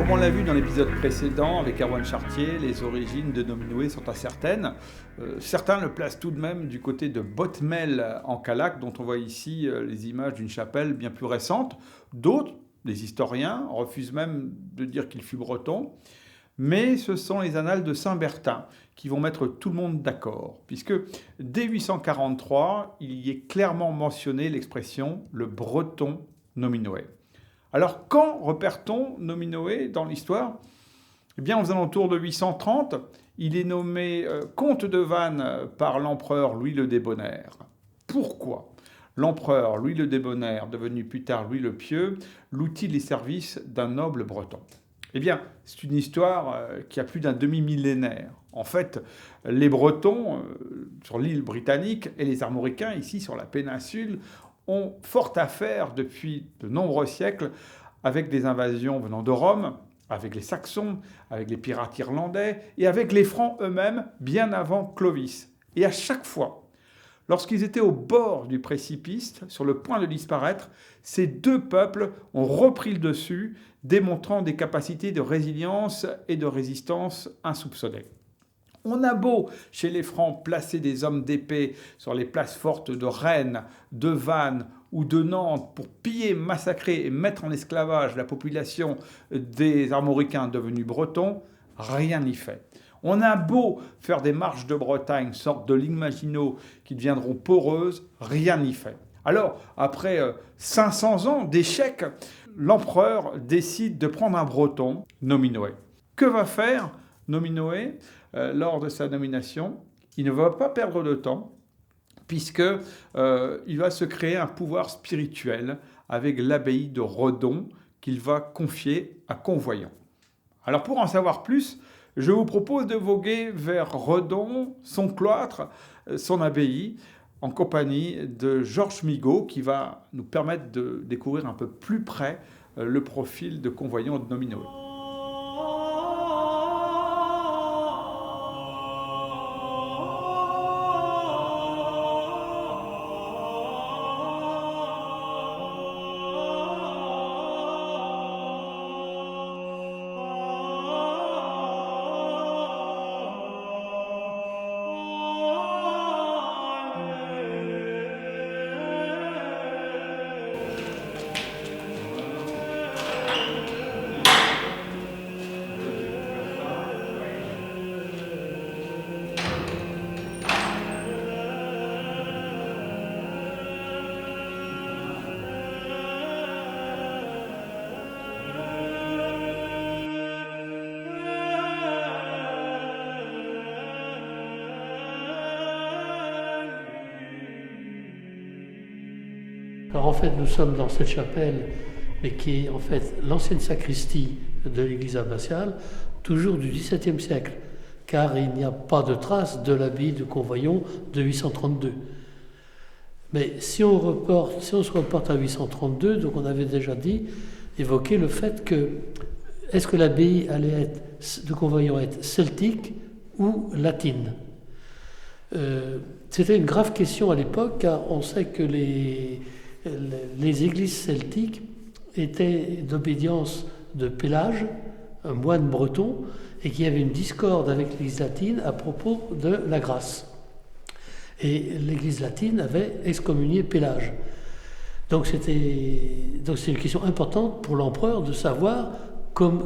comme on l'a vu dans l'épisode précédent avec Erwan Chartier, les origines de Nominoé sont incertaines. Certains le placent tout de même du côté de Botmel en Calac, dont on voit ici les images d'une chapelle bien plus récente. D'autres, les historiens, refusent même de dire qu'il fut breton. Mais ce sont les annales de Saint-Bertin qui vont mettre tout le monde d'accord, puisque dès 843, il y est clairement mentionné l'expression « le breton Nominoé ». Alors, quand repère-t-on Nominoé dans l'histoire ? Eh bien, aux alentours de 830, il est nommé comte de Vannes par l'empereur Louis le Débonnaire. Pourquoi ? L'empereur Louis le Débonnaire, devenu plus tard Louis le Pieux, loue-t-il les services d'un noble breton ? Eh bien, c'est une histoire qui a plus d'un demi-millénaire. En fait, les Bretons, sur l'île britannique, et les Armoricains, ici sur la péninsule, ont fort à faire depuis de nombreux siècles avec des invasions venant de Rome, avec les Saxons, avec les pirates irlandais et avec les Francs eux-mêmes bien avant Clovis. Et à chaque fois, lorsqu'ils étaient au bord du précipice, sur le point de disparaître, ces deux peuples ont repris le dessus, démontrant des capacités de résilience et de résistance insoupçonnées. On a beau, chez les Francs, placer des hommes d'épée sur les places fortes de Rennes, de Vannes ou de Nantes pour piller, massacrer et mettre en esclavage la population des Armoricains devenus bretons, rien n'y fait. On a beau faire des marches de Bretagne, sorte de lignes Maginot qui deviendront poreuses, rien n'y fait. Alors, après 500 ans d'échecs, l'empereur décide de prendre un breton, Nominoé. Que va faire Nominoé lors de sa nomination? Il ne va pas perdre de temps, puisqu'il va se créer un pouvoir spirituel avec l'abbaye de Redon qu'il va confier à Convoyant. Alors pour en savoir plus, je vous propose de voguer vers Redon, son cloître, son abbaye, en compagnie de Georges Migaud, qui va nous permettre de découvrir un peu plus près le profil de Convoyant de Nominoé. Alors en fait, nous sommes dans cette chapelle, mais qui est en fait l'ancienne sacristie de l'église abbatiale, toujours du XVIIe siècle, car il n'y a pas de trace de l'abbaye de Convoyant de 832. Mais si on se reporte à 832, donc on avait déjà évoqué le fait que, est-ce que l'abbaye de Convoyant être celtique ou latine ? C'était une grave question à l'époque, car on sait que les églises celtiques étaient d'obédience de Pélage, un moine breton, et qu'il y avait une discorde avec l'église latine à propos de la grâce. Et l'église latine avait excommunié Pélage. Donc c'est une question importante pour l'empereur de savoir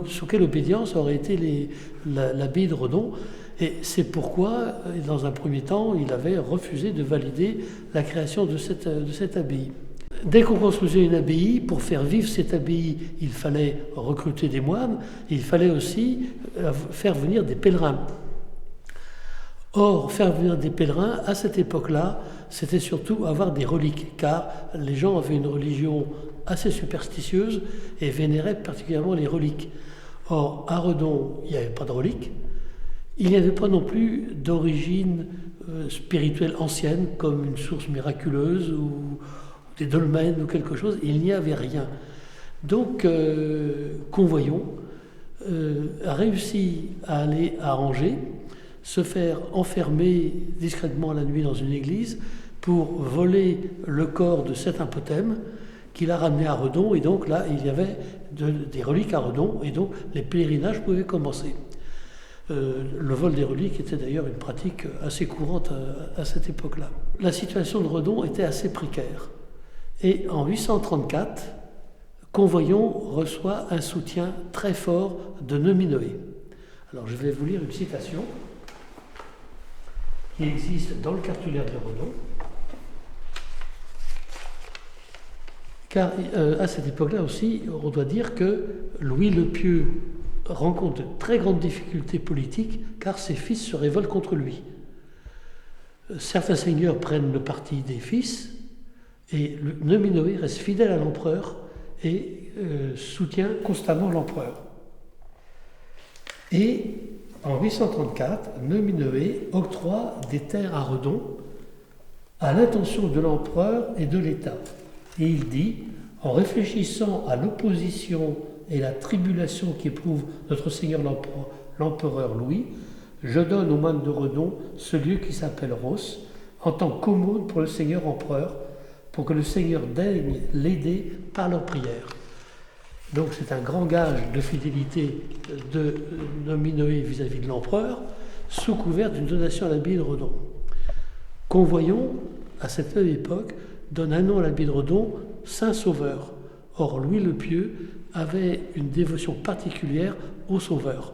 sous quelle obédience aurait été l'abbaye de Redon. Et c'est pourquoi, dans un premier temps, il avait refusé de valider la création de cette abbaye. Dès qu'on construisait une abbaye, pour faire vivre cette abbaye, il fallait recruter des moines, il fallait aussi faire venir des pèlerins. Or, faire venir des pèlerins, à cette époque-là, c'était surtout avoir des reliques, car les gens avaient une religion assez superstitieuse et vénéraient particulièrement les reliques. Or, à Redon, il n'y avait pas de reliques, il n'y avait pas non plus d'origine spirituelle ancienne, comme une source miraculeuse ou des dolmens ou quelque chose, il n'y avait rien. Donc, Convoyant a réussi à aller à Angers, se faire enfermer discrètement la nuit dans une église pour voler le corps de cet impothème qu'il a ramené à Redon, et donc là, il y avait des reliques à Redon, et donc les pèlerinages pouvaient commencer. Le vol des reliques était d'ailleurs une pratique assez courante à cette époque-là. La situation de Redon était assez précaire. Et en 834, Convoyons reçoit un soutien très fort de Nominoé. Alors je vais vous lire une citation qui existe dans le cartulaire de Redon. Car à cette époque-là aussi, on doit dire que Louis le Pieux rencontre de très grandes difficultés politiques car ses fils se révoltent contre lui. Certains seigneurs prennent le parti des fils et Nominoé reste fidèle à l'empereur et soutient constamment l'empereur. Et en 834, Nominoé octroie des terres à Redon à l'intention de l'empereur et de l'État. Et il dit, en réfléchissant à l'opposition et la tribulation qu'éprouve notre Seigneur l'empereur Louis, je donne aux moines de Redon ce lieu qui s'appelle Ros, en tant qu'aumône pour le Seigneur empereur, pour que le Seigneur daigne l'aider par leurs prières. Donc c'est un grand gage de fidélité de Nominoé vis-à-vis de l'empereur, sous couvert d'une donation à l'abbaye de Redon. Convoyons, à cette même époque, donne un nom à l'abbaye de Redon, Saint-Sauveur. Or, Louis le Pieux avait une dévotion particulière au Sauveur.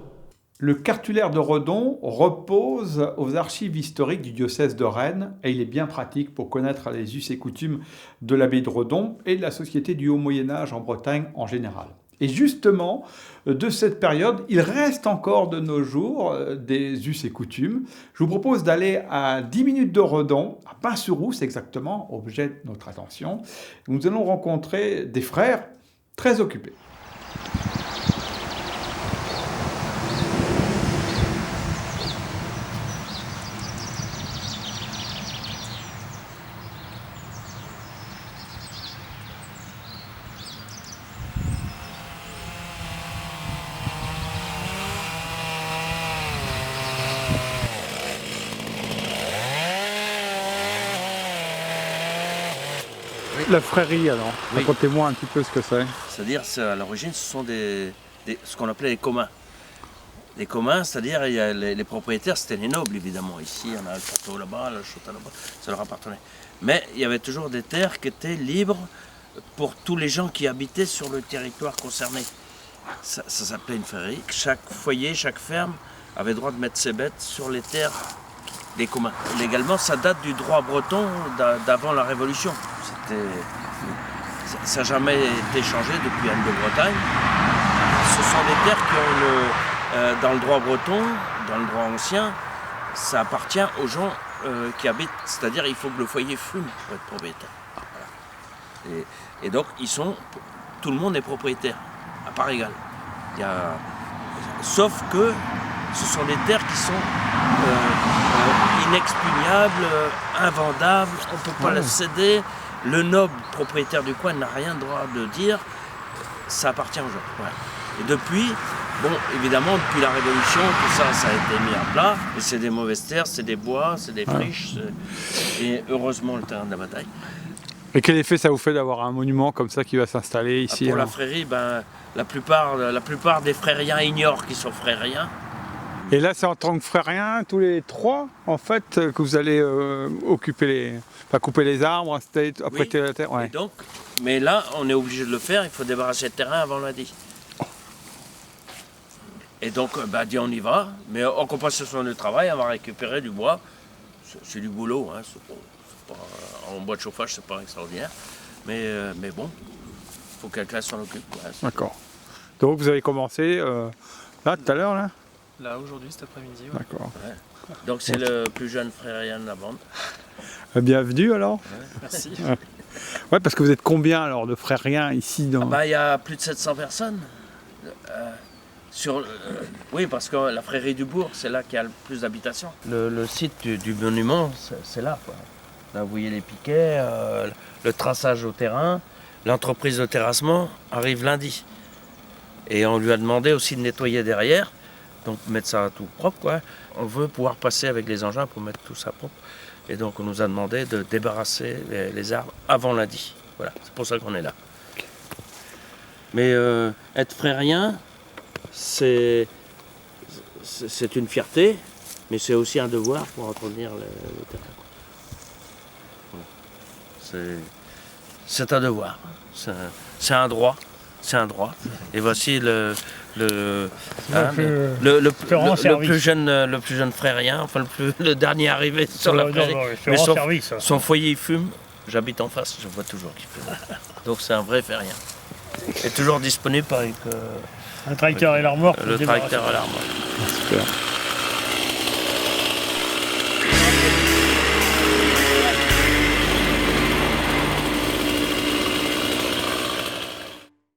Le cartulaire de Redon repose aux archives historiques du diocèse de Rennes et il est bien pratique pour connaître les us et coutumes de l'abbaye de Redon et de la société du Haut Moyen-Âge en Bretagne en général. Et justement, de cette période, il reste encore de nos jours des us et coutumes. Je vous propose d'aller à 10 minutes de Redon, à Pin-sur-Rousse exactement, objet de notre attention. Nous allons rencontrer des frères très occupés. La frérie, alors, oui. Racontez-moi un petit peu ce que c'est. C'est-à-dire, à l'origine, ce sont ce qu'on appelait les communs. Les communs, c'est-à-dire, il y a les propriétaires, c'était les nobles, évidemment. Ici, on a le château là-bas, le château là-bas, ça leur appartenait. Mais il y avait toujours des terres qui étaient libres pour tous les gens qui habitaient sur le territoire concerné. Ça s'appelait une frérie. Chaque foyer, chaque ferme avait le droit de mettre ses bêtes sur les terres des communs. Légalement, ça date du droit breton d'avant la Révolution. Ça n'a jamais été changé depuis Anne de Bretagne. Ce sont des terres qui ont dans le droit breton, dans le droit ancien, ça appartient aux gens qui habitent. C'est-à-dire il faut que le foyer fume pour être propriétaire. Voilà. Et donc tout le monde est propriétaire, à part égale. Sauf que ce sont des terres qui sont inexpugnables, invendables, on ne peut pas les céder. Le noble propriétaire du coin n'a rien le droit de dire, ça appartient aux gens. Voilà. Et depuis, bon, évidemment, depuis la Révolution, tout ça a été mis à plat. Et c'est des mauvaises terres, c'est des bois, c'est des friches. Et heureusement, le terrain de la bataille. Et quel effet ça vous fait d'avoir un monument comme ça qui va s'installer ici? Pour la frérie, la plupart des frériens ignorent qu'ils sont frériens. Et là, c'est en tant que frériens, tous les trois, en fait, que vous allez couper les arbres, apprêter la terre. Ouais. Et donc, mais là, on est obligé de le faire, il faut débarrasser le terrain avant lundi. Et donc, on y va, mais en compensation du travail, on va récupérer du bois. C'est du boulot, hein, c'est pas, en bois de chauffage, c'est pas extraordinaire. Mais bon, il faut que quelqu'un s'en occupe. Ouais, d'accord. Donc, vous avez commencé là, tout à l'heure, là? Là, aujourd'hui, cet après-midi. Ouais. D'accord. Ouais. Donc, c'est le plus jeune frérien de la bande. Bienvenue, alors. Ouais, merci. Ouais, parce que vous êtes combien, alors, de frériens ici dans... Il y a plus de 700 personnes. Oui, parce que la frérie du bourg, c'est là qu'il y a le plus d'habitations. Le site du monument, c'est là, quoi. Là, vous voyez les piquets, le traçage au terrain. L'entreprise de terrassement arrive lundi. Et on lui a demandé aussi de nettoyer derrière, donc mettre ça tout propre, quoi. On veut pouvoir passer avec les engins pour mettre tout ça propre. Et donc on nous a demandé de débarrasser les arbres avant lundi. Voilà, c'est pour ça qu'on est là. Mais être frérien, c'est une fierté, mais c'est aussi un devoir pour entretenir le terrain. Voilà. C'est un devoir, c'est un droit. C'est un droit. Et voici le plus jeune frérien, enfin le dernier arrivé sur la prairie. Mais son foyer il fume, j'habite en face, je vois toujours qu'il fume. Donc c'est un vrai frérien. Et toujours disponible avec un tracteur et l'armoire. Le tracteur et l'armoire. Super.